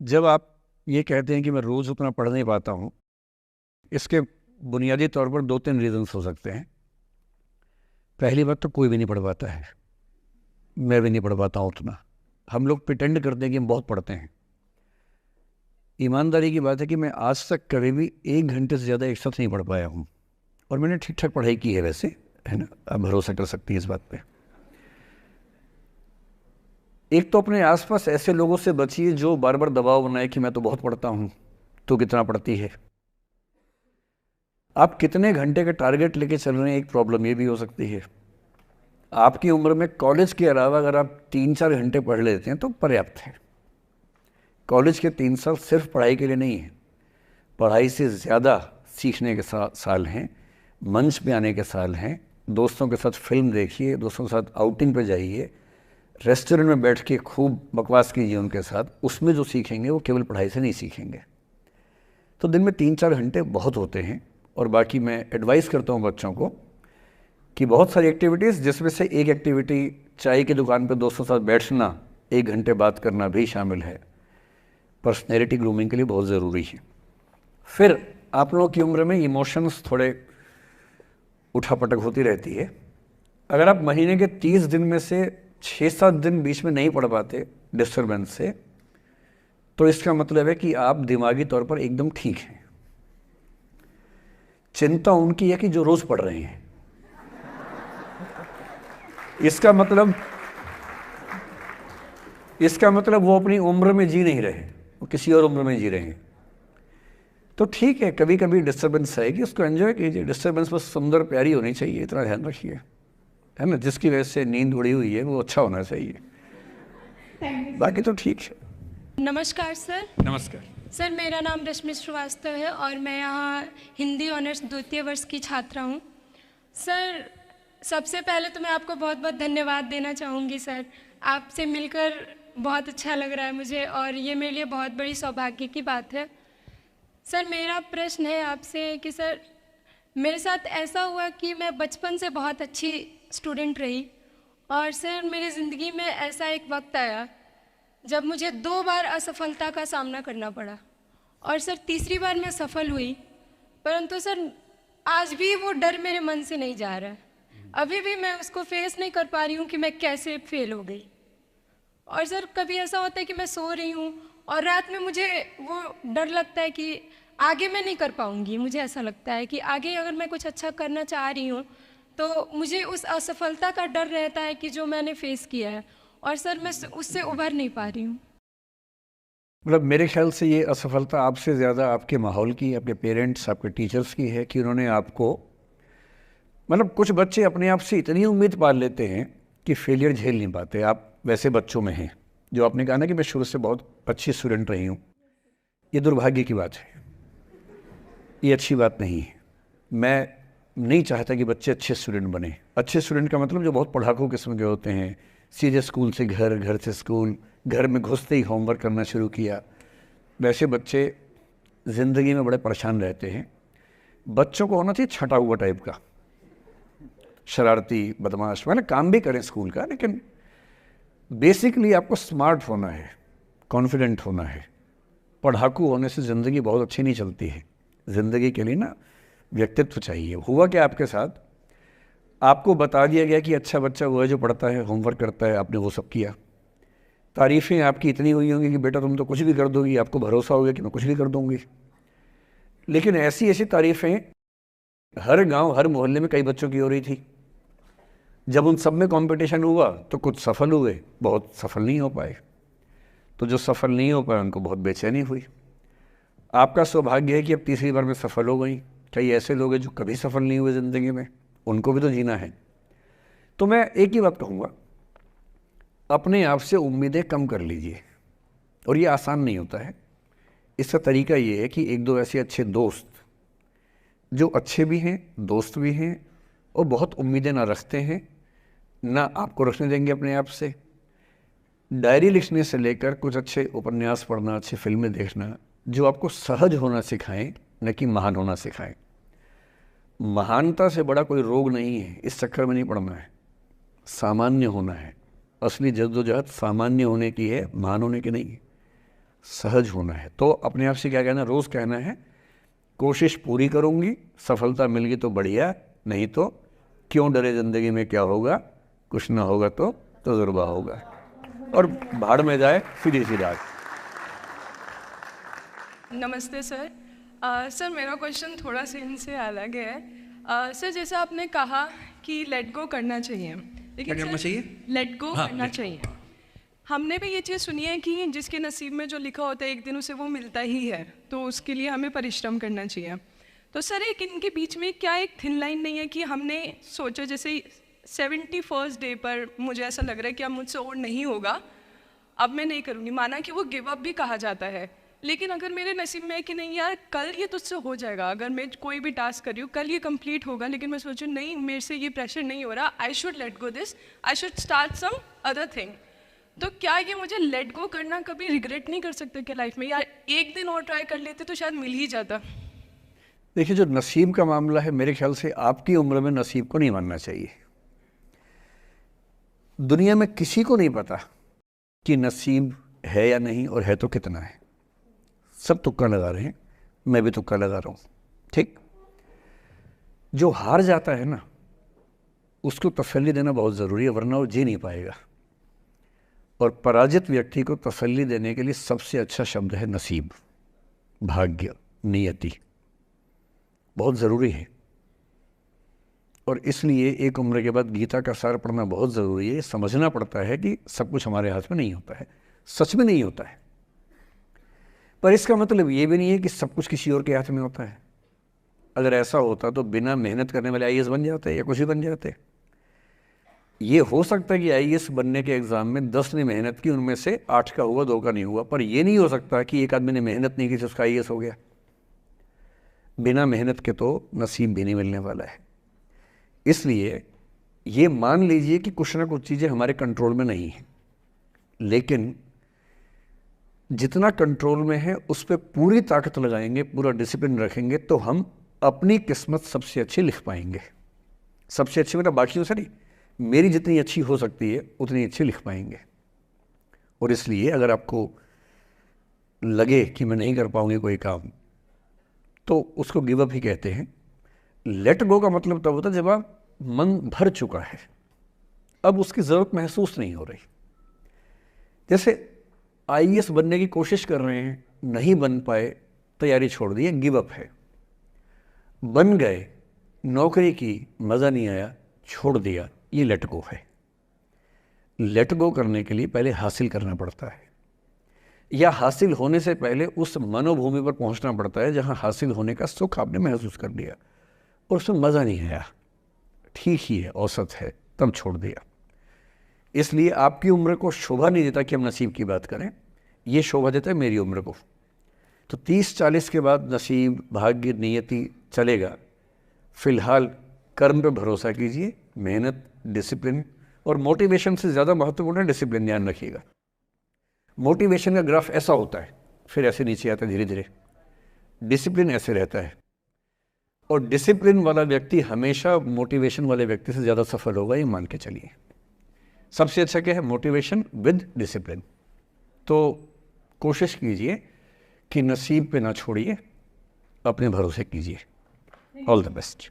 जब आप ये कहते हैं कि मैं रोज़ उतना पढ़ नहीं पाता हूँ, इसके बुनियादी तौर पर 2-3 रीज़न्स हो सकते हैं। पहली बात तो कोई भी नहीं पढ़ पाता है, मैं भी नहीं पढ़ पाता हूँ उतना। हम लोग प्रिटेंड करते हैं कि हम बहुत पढ़ते हैं। ईमानदारी की बात है कि मैं आज तक कभी भी 1 घंटे से ज़्यादा एक साथ नहीं पढ़ पाया हूँ, और मैंने ठीक-ठाक पढ़ाई की है वैसे, है ना? आप भरोसा कर सकती हैं इस बात पे। एक तो अपने आस-पास ऐसे लोगों से बचिए जो बार-बार दबाव बनाए कि मैं तो बहुत पढ़ता हूँ, तू कितना पढ़ती है? आप कितने घंटे का टारगेट लेके चल रहे हैं, एक प्रॉब्लम ये भी हो सकती है। आपकी उम्र में कॉलेज के अलावा अगर आप 3-4 घंटे पढ़ लेते हैं तो पर्याप्त है। कॉलेज के 3 साल सिर्फ पढ़ाई के लिए नहीं है, पढ़ाई से ज़्यादा सीखने के साल हैं, मंच पे आने के साल हैं। दोस्तों के साथ फिल्म देखिए, दोस्तों के साथ आउटिंग पे जाइए, रेस्टोरेंट में बैठ के खूब बकवास कीजिए उनके साथ। उसमें जो सीखेंगे वो केवल पढ़ाई से नहीं सीखेंगे। तो दिन में 3-4 घंटे बहुत होते हैं। और बाकी मैं एडवाइस करता हूँ बच्चों को कि बहुत सारी एक्टिविटीज़, जिसमें से एक एक्टिविटी चाय की दुकान पर दोस्तों के साथ बैठना, 1 घंटे बात करना भी शामिल है। पर्सनैलिटी ग्रूमिंग के लिए बहुत ज़रूरी है। फिर आप लोगों की उम्र में इमोशंस थोड़े उठापटक होती रहती है। अगर आप महीने के 30 दिन में से 6-7 दिन बीच में नहीं पढ़ पाते डिस्टर्बेंस से, तो इसका मतलब है कि आप दिमागी तौर पर एकदम ठीक हैं। चिंता उनकी है कि जो रोज़ पढ़ रहे हैं। इसका मतलब वो अपनी उम्र में जी नहीं रहे, वो किसी और उम्र में जी रहे हैं। तो ठीक है, कभी कभी डिस्टर्बेंस आएगी, उसको एंजॉय कीजिए। डिस्टर्बेंस बस सुंदर प्यारी होनी चाहिए, इतना ध्यान रखिए, है ना? जिसकी वजह से नींद उड़ी हुई है वो अच्छा होना चाहिए, बाकी तो ठीक है। नमस्कार सर। नमस्कार। सर, मेरा नाम रश्मि श्रीवास्तव है और मैं यहाँ हिंदी ऑनर्स द्वितीय वर्ष की छात्रा हूँ। सर, सबसे पहले तो मैं आपको बहुत बहुत धन्यवाद देना चाहूँगी सर। आपसे मिलकर बहुत अच्छा लग रहा है मुझे और ये मेरे लिए बहुत बड़ी सौभाग्य की बात है। सर, मेरा प्रश्न है आपसे कि सर, मेरे साथ ऐसा हुआ कि मैं बचपन से बहुत अच्छी स्टूडेंट रही और सर मेरी ज़िंदगी में ऐसा एक वक्त आया जब मुझे 2 बार असफलता का सामना करना पड़ा और सर तीसरी बार मैं सफल हुई, परंतु सर आज भी वो डर मेरे मन से नहीं जा रहा है। अभी भी मैं उसको फेस नहीं कर पा रही हूँ कि मैं कैसे फेल हो गई। और सर कभी ऐसा होता है कि मैं सो रही हूँ और रात में मुझे वो डर लगता है कि आगे मैं नहीं कर पाऊँगी। मुझे ऐसा लगता है कि आगे अगर मैं कुछ अच्छा करना चाह रही हूँ तो मुझे उस असफलता का डर रहता है कि जो मैंने फेस किया है, और सर मैं उससे उभर नहीं पा रही हूँ। मतलब मेरे ख्याल से ये असफलता आपसे ज़्यादा आपके माहौल की, आपके पेरेंट्स, आपके टीचर्स की है कि उन्होंने आपको, मतलब कुछ बच्चे अपने आप से इतनी उम्मीद पाल लेते हैं कि फेलियर झेल नहीं पाते। आप वैसे बच्चों में हैं। जो आपने कहा ना कि मैं शुरू से बहुत अच्छी स्टूडेंट रही हूँ, ये दुर्भाग्य की बात है, ये अच्छी बात नहीं है। मैं नहीं चाहता कि बच्चे अच्छे स्टूडेंट बने। अच्छे स्टूडेंट का मतलब जो बहुत पढ़ाकू किस्म के होते हैं, सीधे स्कूल से घर, घर से स्कूल, घर में घुसते ही होमवर्क करना शुरू किया, वैसे बच्चे ज़िंदगी में बड़े परेशान रहते हैं। बच्चों को होना चाहिए छटा हुआ टाइप का, शरारती, बदमाश, मतलब काम भी करें स्कूल का, लेकिन बेसिकली आपको स्मार्ट होना है, कॉन्फिडेंट होना है। पढ़ाकू होने से ज़िंदगी बहुत अच्छी नहीं चलती है। ज़िंदगी के लिए ना व्यक्तित्व चाहिए। हुआ क्या आपके साथ, आपको बता दिया गया कि अच्छा बच्चा वो है जो पढ़ता है, होमवर्क करता है, आपने वो सब किया। तारीफ़ें आपकी इतनी हुई होंगी कि बेटा तुम तो कुछ भी कर दोगी, आपको भरोसा हो गया कि मैं कुछ भी कर दूंगी। लेकिन ऐसी ऐसी तारीफ़ें हर गांव, हर मोहल्ले में कई बच्चों की हो रही थी। जब उन सब में कंपटीशन हुआ तो कुछ सफल हुए, बहुत सफल नहीं हो पाए। तो जो सफल नहीं हो पाए उनको बहुत बेचैनी हुई। आपका सौभाग्य है कि अब तीसरी बार में सफल हो गई। कई ऐसे लोग हैं जो कभी सफल नहीं हुए ज़िंदगी में, उनको भी तो जीना है। तो मैं एक ही बात कहूँगा, अपने आप से उम्मीदें कम कर लीजिए। और ये आसान नहीं होता है। इसका तरीका ये है कि 1-2 ऐसे अच्छे दोस्त जो अच्छे भी हैं, दोस्त भी हैं, और बहुत उम्मीदें ना रखते हैं, ना आपको रखने देंगे अपने आप से। डायरी लिखने से लेकर कुछ अच्छे उपन्यास पढ़ना, अच्छी फिल्में देखना, जो आपको सहज होना सिखाएं, न कि महान होना सिखाएं। महानता से बड़ा कोई रोग नहीं है, इस चक्कर में नहीं पड़ना है। सामान्य होना है। असली जद्दोजहद सामान्य होने की है, महान होने की नहीं है। सहज होना है। तो अपने आप से क्या कहना, रोज़ कहना है कोशिश पूरी करूँगी, सफलता मिल गई तो बढ़िया, नहीं तो क्यों डरे, ज़िंदगी में क्या होगा, कुछ ना होगा तो तजुर्बा होगा, और भाड़ में जाए सीधी सी बात। नमस्ते सर। सर मेरा क्वेश्चन थोड़ा सा इनसे अलग है। सर जैसे आपने कहा कि लेट गो करना चाहिए, लेकिन क्या करना चाहिए? लेट गो हाँ, करना let- चाहिए। हमने भी ये चीज़ सुनी है कि जिसके नसीब में जो लिखा होता है एक दिन उसे वो मिलता ही है, तो उसके लिए हमें परिश्रम करना चाहिए। तो सर एक इनके बीच में क्या एक थिन लाइन नहीं है कि हमने सोचा जैसे 71st डे पर मुझे ऐसा लग रहा है कि अब मुझसे और नहीं होगा, अब मैं नहीं करूँगी, माना कि वो गिव अप भी कहा जाता है, लेकिन अगर मेरे नसीब में है कि नहीं यार कल ये तुझसे हो जाएगा, अगर मैं कोई भी टास्क कर रही हूँ कल ये कंप्लीट होगा, लेकिन मैं सोचूँ नहीं मेरे से ये प्रेशर नहीं हो रहा, I should let go this, I should start some other thing, तो क्या ये मुझे लेट गो करना कभी रिग्रेट नहीं कर सकते क्या लाइफ में, यार एक दिन और ट्राई कर लेते तो शायद मिल ही जाता? देखिए, जो नसीब का मामला है, मेरे ख्याल से आपकी उम्र में नसीब को नहीं मानना चाहिए। दुनिया में किसी को नहीं पता कि नसीब है या नहीं, और है तो कितना है। सब तुक्का लगा रहे हैं, मैं भी तुक्का लगा रहा हूँ, ठीक। जो हार जाता है ना, उसको तसल्ली देना बहुत ज़रूरी है, वरना वो जी नहीं पाएगा। और पराजित व्यक्ति को तसल्ली देने के लिए सबसे अच्छा शब्द है नसीब, भाग्य, नियति, बहुत ज़रूरी है। और इसलिए एक उम्र के बाद गीता का सार पढ़ना बहुत ज़रूरी है। समझना पड़ता है कि सब कुछ हमारे हाथ में नहीं होता है, सच में नहीं होता है, पर इसका मतलब ये भी नहीं है कि सब कुछ किसी और के हाथ में होता है। अगर ऐसा होता तो बिना मेहनत करने वाले आईएएस बन जाते या कुछ भी बन जाते। ये हो सकता है कि आईएएस बनने के एग्ज़ाम में 10 ने मेहनत की, उनमें से 8 का हुआ, 2 का नहीं हुआ, पर यह नहीं हो सकता कि एक आदमी ने मेहनत नहीं की तो उसका आईएएस हो गया। बिना मेहनत के तो नसीब भी नहीं मिलने वाला है। इसलिए ये मान लीजिए कि कुछ ना कुछ चीज़ें हमारे कंट्रोल में नहीं हैं, लेकिन जितना कंट्रोल में है उस पर पूरी ताकत लगाएंगे, पूरा डिसिप्लिन रखेंगे, तो हम अपनी किस्मत सबसे अच्छी लिख पाएंगे। सबसे अच्छी मतलब बाकियों से नहीं, मेरी जितनी अच्छी हो सकती है उतनी अच्छी लिख पाएंगे। और इसलिए अगर आपको लगे कि मैं नहीं कर पाऊंगी कोई काम, तो उसको गिव अप ही कहते हैं। लेट गो का मतलब तब होता है जब आप मन भर चुका है, अब उसकी ज़रूरत महसूस नहीं हो रही। जैसे आईएएस बनने की कोशिश कर रहे हैं, नहीं बन पाए, तैयारी छोड़ दी, गिव अप है। बन गए, नौकरी की, मज़ा नहीं आया, छोड़ दिया, ये लेट गो है। लेट गो करने के लिए पहले हासिल करना पड़ता है, या हासिल होने से पहले उस मनोभूमि पर पहुंचना पड़ता है जहां हासिल होने का सुख आपने महसूस कर लिया और उसमें मज़ा नहीं आया, ठीक ही है, औसत है, तब छोड़ दिया। इसलिए आपकी उम्र को शोभा नहीं देता कि हम नसीब की बात करें, ये शोभा देता है मेरी उम्र को। तो 30-40 के बाद नसीब, भाग्य, नियति चलेगा। फिलहाल कर्म पे भरोसा कीजिए, मेहनत, डिसिप्लिन, और मोटिवेशन से ज़्यादा महत्वपूर्ण है डिसिप्लिन, ध्यान रखिएगा। मोटिवेशन का ग्राफ ऐसा होता है, फिर ऐसे नीचे आता है धीरे धीरे, डिसिप्लिन ऐसे रहता है। और डिसिप्लिन वाला व्यक्ति हमेशा मोटिवेशन वाले व्यक्ति से ज़्यादा सफल होगा, ये मान के चलिए। सबसे अच्छा क्या है? Motivation with discipline. तो कोशिश कीजिए कि नसीब पे ना छोड़िए, अपने भरोसे कीजिए। All the best.